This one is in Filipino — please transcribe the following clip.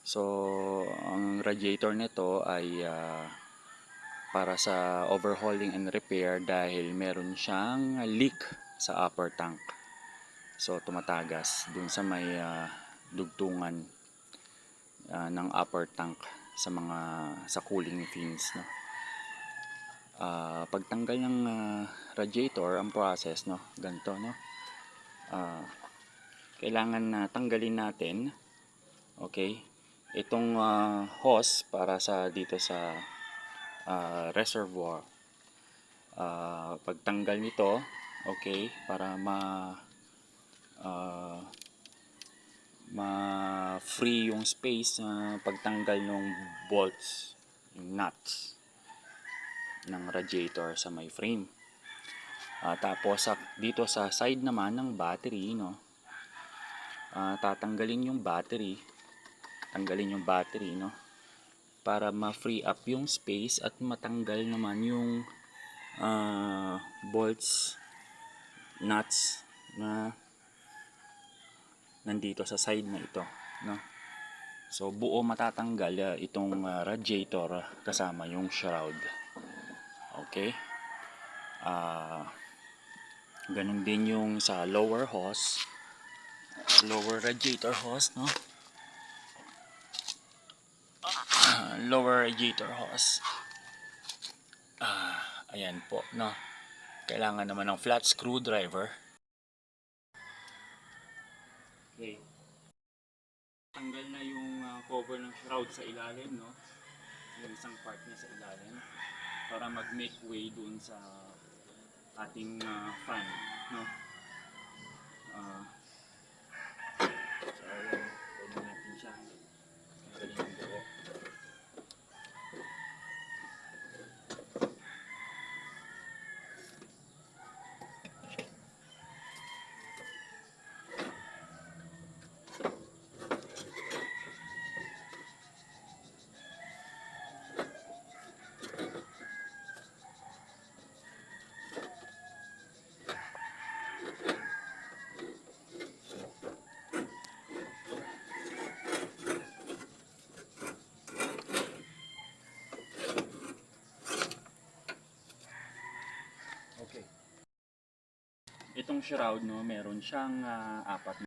So, ang radiator nito ay para sa overhauling and repair dahil meron siyang leak sa upper tank. So, tumatagas dun sa may dugtungan ng upper tank sa cooling fins, no. Pagtanggal ng radiator, ang process, no, ganito, no. Kailangan na tanggalin natin, okay, itong hose para sa dito sa reservoir. Pagtanggal nito, okay, para ma-free yung space pagtanggal ng bolts, yung nuts ng radiator sa may frame. Tapos dito sa side naman ng battery, no, tanggalin yung battery, no, para ma-free up yung space at matanggal naman yung bolts, nuts na nandito sa side na ito, no. So buo matatanggal itong radiator kasama yung shroud. Okay? Ganun din yung sa lower radiator hose, no. Lower radiator hose. Ayan po, no. Kailangan naman ng flat screwdriver. Okay. Tanggal na yung cover ng shroud sa ilalim, no. Yung isang part niya sa ilalim para mag-make way dun sa ating fan, no. So ayan, pwede natin siya tanggalin yung buo. Okay. Itong shroud, no, meron siyang apat